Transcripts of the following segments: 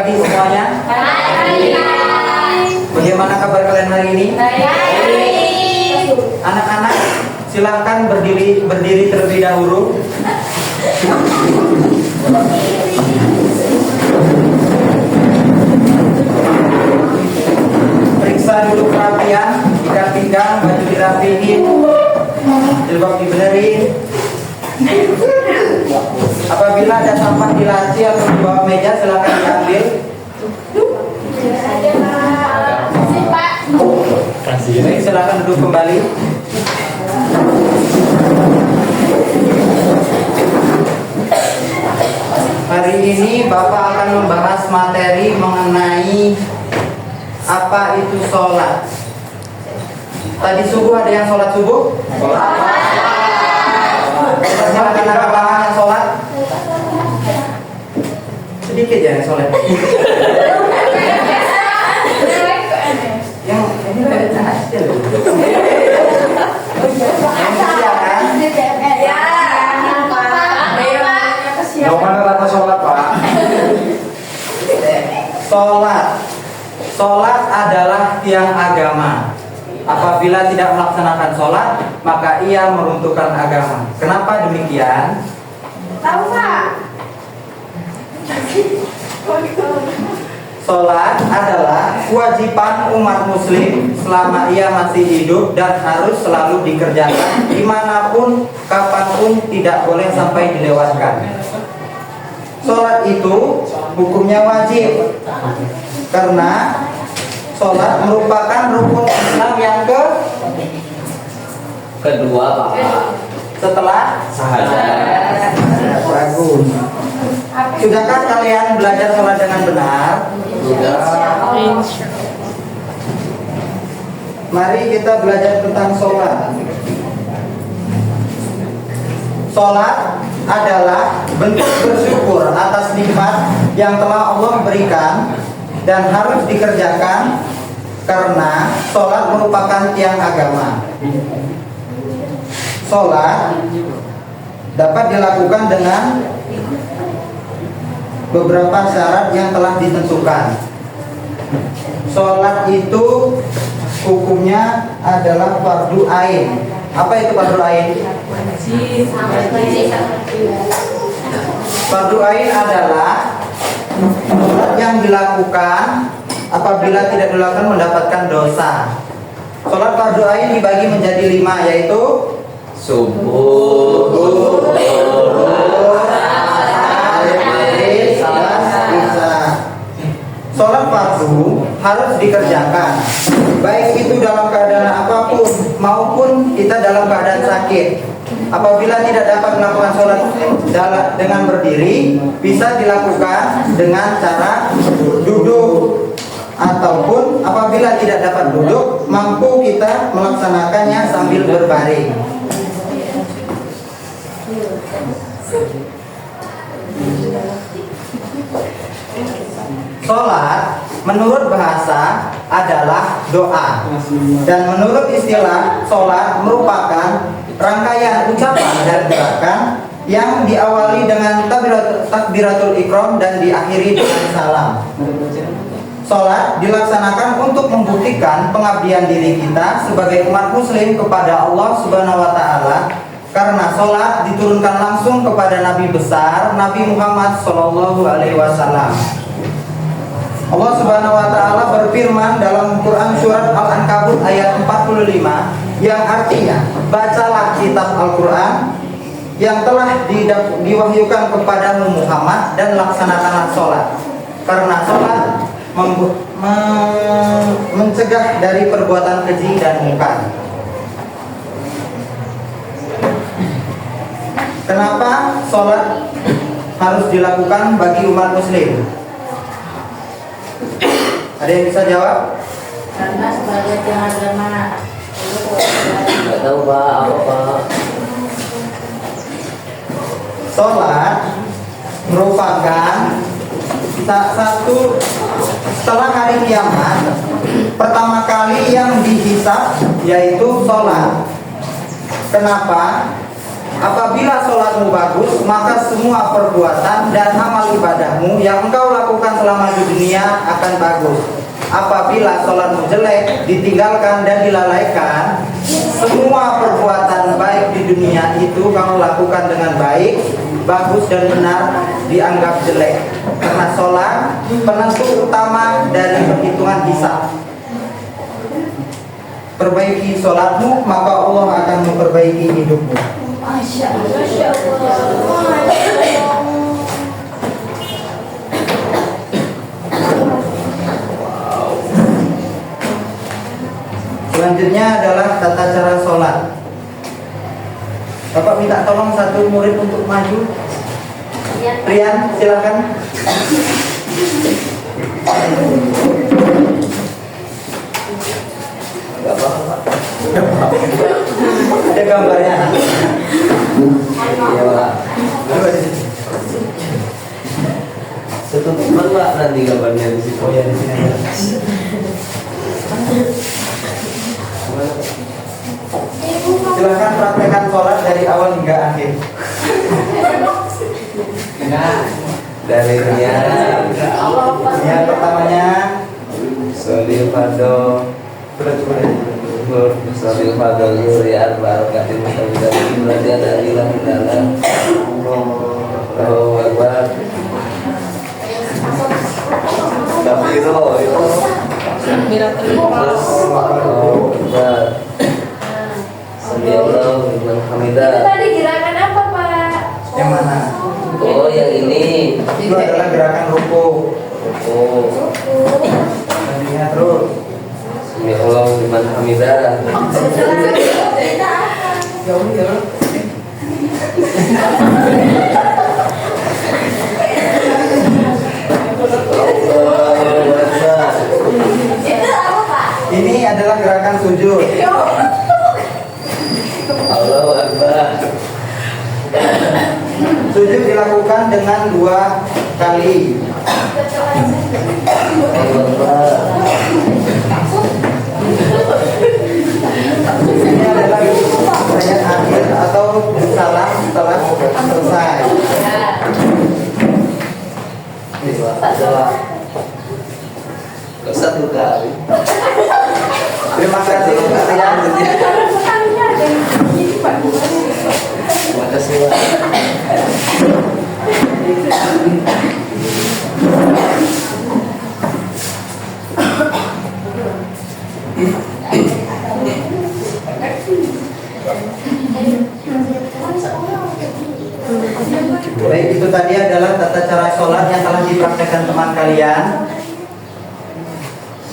pagi semuanya. Bagaimana kabar kalian hari ini? Anak-anak, silakan berdiri terlebih dahulu. Periksa dulu kerapian, ikat pinggang, baju dirapihin, jilbab dibenerin. Apabila ada sampah di laci atau di bawah meja, silakan diambil. Baik, silakan duduk kembali. Hari ini Bapak akan membahas materi mengenai apa itu sholat. Tadi subuh ada yang sholat subuh? Silakan angkat tangan yang sholat. Sedikit ya yang sholat. Yang ini dari hasil. Mana rata sholat Pak? Sholat adalah tiang agama. Apabila tidak melaksanakan sholat, maka ia meruntuhkan agama. Kenapa demikian? Tahu Pak? Sholat adalah kewajiban umat muslim selama ia masih hidup dan harus selalu dikerjakan dimanapun, kapanpun, tidak boleh sampai dilewatkan. Sholat itu hukumnya wajib karena sholat merupakan rukun Islam yang Kedua Pak. setelah Sahadat. Bagus. Sudahkah kalian belajar sholat dengan benar? Mari kita belajar tentang sholat. Sholat adalah bentuk bersyukur atas nikmat yang telah Allah berikan dan harus dikerjakan karena sholat merupakan tiang agama. Sholat dapat dilakukan dengan beberapa syarat yang telah ditentukan. Sholat itu hukumnya adalah fardu ain. Apa itu fardu ain? Fardu ain adalah sholat yang dilakukan apabila tidak dilakukan mendapatkan dosa. Sholat fardu ain dibagi menjadi 5, yaitu Subuh. Sholat fardu harus dikerjakan, baik itu dalam keadaan apapun maupun kita dalam keadaan sakit. Apabila tidak dapat melakukan sholat dengan berdiri, bisa dilakukan dengan cara duduk, ataupun apabila tidak dapat duduk, mampu kita melaksanakannya sambil berbaring. Sholat menurut bahasa adalah doa, dan menurut istilah sholat merupakan rangkaian ucapan dan gerakan yang diawali dengan takbiratul ikram dan diakhiri dengan salam. Sholat dilaksanakan untuk membuktikan pengabdian diri kita sebagai umat muslim kepada Allah Subhanahu wa Ta'ala, karena sholat diturunkan langsung kepada Nabi besar Nabi Muhammad Sallallahu Alaihi Wasallam. Allah Subhanahu wa Ta'ala berfirman dalam Quran surat Al-Ankabut ayat 45 yang artinya, bacalah kitab Al-Quran yang telah diwahyukan kepadamu Muhammad dan laksanakanlah sholat, karena sholat mencegah dari perbuatan keji dan mungkar. Kenapa sholat harus dilakukan bagi umat muslim? Ada yang bisa jawab? Karena sebagai tiang agama. Nggak tahu Pak, apa Pak? Sholat merupakan satu setelah hari kiamat, pertama kali yang dihisab yaitu sholat. Kenapa? Apabila sholat sholatmu bagus, maka semua perbuatan dan amal ibadahmu yang engkau lakukan selama di dunia akan bagus. Apabila sholatmu jelek, ditinggalkan dan dilalaikan, semua perbuatan baik di dunia itu kamu lakukan dengan baik, bagus dan benar dianggap jelek. Karena sholat penentu utama dari perhitungan hisab. Perbaiki sholatmu, maka Allah akan memperbaiki hidupmu. Masya Allah. Masya Allah. Selanjutnya adalah tata cara sholat. Bapak minta tolong satu murid untuk maju. Rian, silakan. Gak apa-apa. Ada gambarnya. Iya Pak. Setutupan Pak nanti gambarnya di situ. Oh ya, di sini aja. Silakan praktekkan sholat dari awal hingga akhir. Dari niat Yang pertamanya, Solil Fado Solil Fado Zuriat Barakatil Mustaqim Berarti ada ilah dalam Allahu Akbar. Tapi itu terus Allahu Akbar. Samiallahu liman hamidah. Itu tadi gerakan apa, Pak? yang mana? Oh yang ini. Itu adalah gerakan ruku. Oh Nantinya terus. Samiallahu liman hamidah. Jauh ya. Allahu Akbar. Itu apa, Pak? Ini adalah gerakan sujud. Allahu Akbar. Sujud dilakukan dengan 2 kali. Allahu Akbar. Ini adalah ayat akhir atau salam setelah selesai. Kok satu kali? Terima kasih kalian. Terima kasih Pak. Baik, itu tadi adalah tata cara sholat yang telah dipraktekkan teman kalian.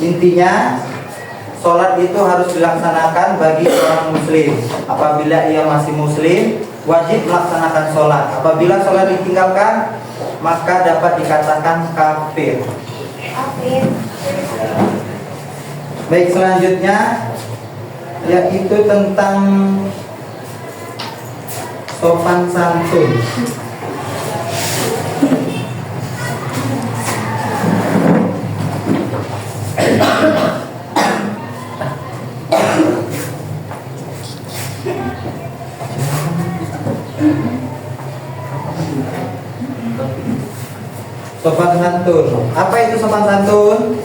Intinya, sholat itu harus dilaksanakan bagi seorang muslim. Apabila ia masih muslim, wajib melaksanakan sholat. Apabila sholat ditinggalkan, maka dapat dikatakan kafir. Baik, selanjutnya yaitu tentang sopan santun. Sopan santun. Apa itu sopan santun?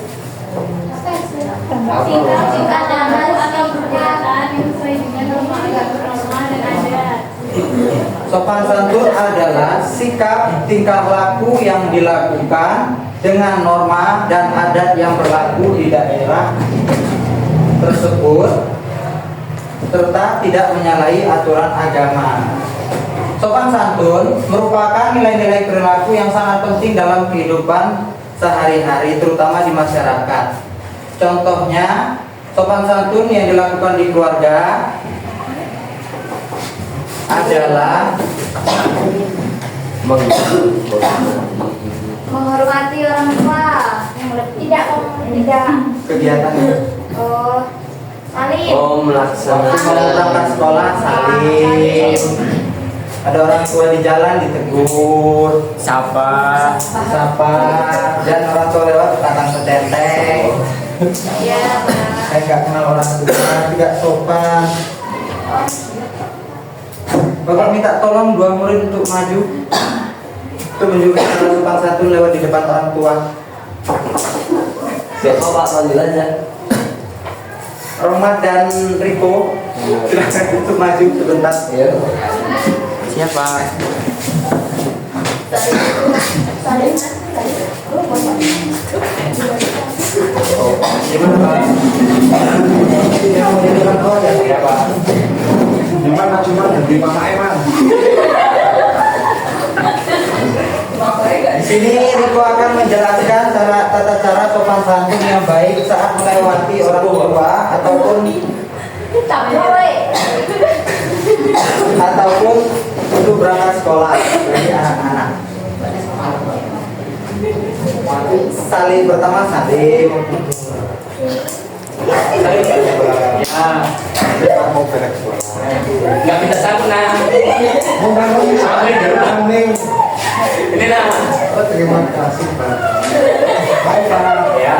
Sikap atau perbuatan yang sesuai dengan norma dan adat. Sopan santun adalah sikap tingkah laku yang dilakukan dengan norma dan adat yang berlaku di daerah tersebut serta tidak menyalahi aturan agama. Sopan santun merupakan nilai-nilai perilaku yang sangat penting dalam kehidupan sehari-hari, terutama di masyarakat. Contohnya, sopan santun yang dilakukan di keluarga adalah Menghormati orang tua. Tidak kegiatan saling. Melaksanakan berangkat sekolah salim. Ada orang tua di jalan ditegur, sapa, dan orang tua lewat tangan seteteng. Iya, Pak. Saya nggak kenal orang tua, tidak sopan. Bapak minta tolong 2 murid untuk maju untuk menunjukkan cara sopan santun lewat di depan orang tua. Siapa Pak panggil aja? Romat dan Riko, silakan untuk maju sebentar. Iya. Siapa? Gimana Pak? Yang mau jadi orang tua ya? Iya Pak. Cuman dari Pak Eman. Di sini Riko akan menjelaskan tata cara sopan santun yang baik saat melewati orang tua ataupun untuk berangkat sekolah bagi anak-anak. Salim pertama salim. Mau beres sekolah. Nggak bisa sambung nah. Mau bangun sampai dari Ini nah. Oh, terima kasih Pak. Baik Pak. Ya.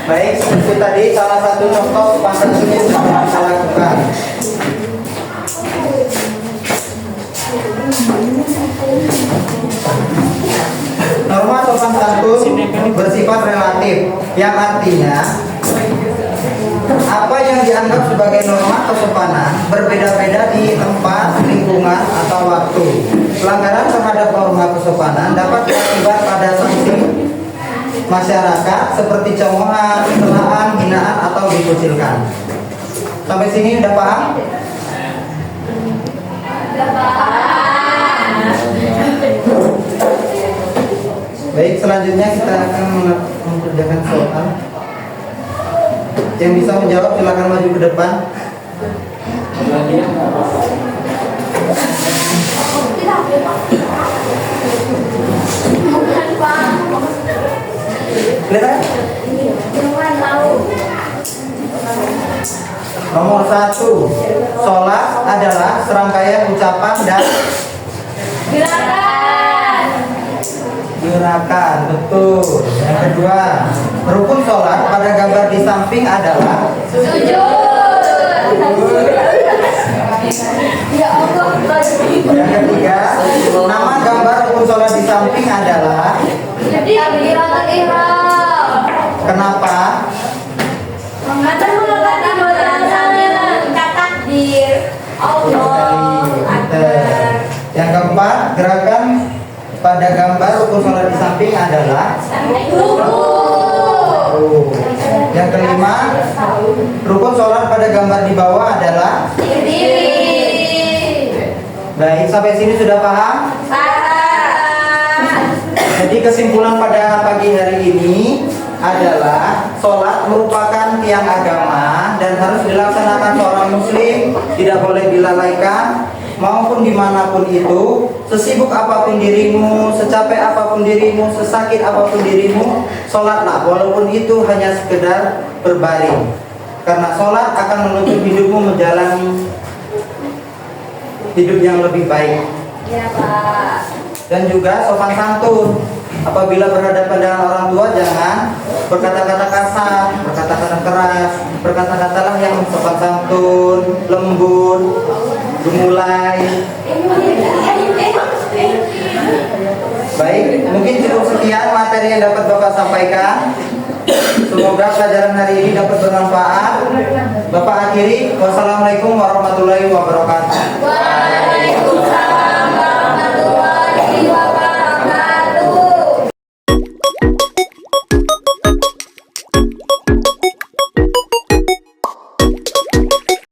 Baik, itu tadi salah satu contoh sopan santun yang sudah pernah kita lakukan. Norma sopan santun bersifat relatif, yang artinya apa yang dianggap sebagai norma kesopanan berbeda-beda di tempat, lingkungan, atau waktu. Pelanggaran terhadap norma kesopanan dapat berakibat pada sanksi masyarakat seperti cemoohan, celaan, hinaan, atau dikucilkan. Sampai sini udah paham? Baik, selanjutnya kita akan mengerjakan soal. Yang bisa menjawab silakan maju ke depan. Lihat. Nomor 1, sholat adalah serangkaian ucapan dan gerakan, betul. Yang kedua, rukun sholat pada gambar di samping adalah Yang ketiga, nama gambar rukun sholat di samping adalah kenapa? Yang keempat, gerakan pada gambar rukun sholat di samping adalah Yang kelima, rukun sholat pada gambar di bawah adalah Baik, sampai sini sudah paham? Jadi kesimpulan pada pagi hari ini adalah sholat merupakan tiang agama dan harus dilaksanakan seorang muslim, tidak boleh dilalaikan maupun dimanapun itu, sesibuk apapun dirimu, secapek apapun dirimu, sesakit apapun dirimu, sholatlah walaupun itu hanya sekedar berbaring, karena sholat akan menuntut hidupmu menjalani hidup yang lebih baik. Ya Pak. Dan juga sopan santun. Apabila berhadapan dengan orang tua, jangan berkata-kata kasar, berkata-kata keras. Berkata-katalah yang sopan santun, lembut, gemulai. Baik, mungkin cukup sekian materi yang dapat Bapak sampaikan. Semoga pelajaran hari ini dapat bermanfaat. Bapak akhiri, wassalamualaikum warahmatullahi wabarakatuh.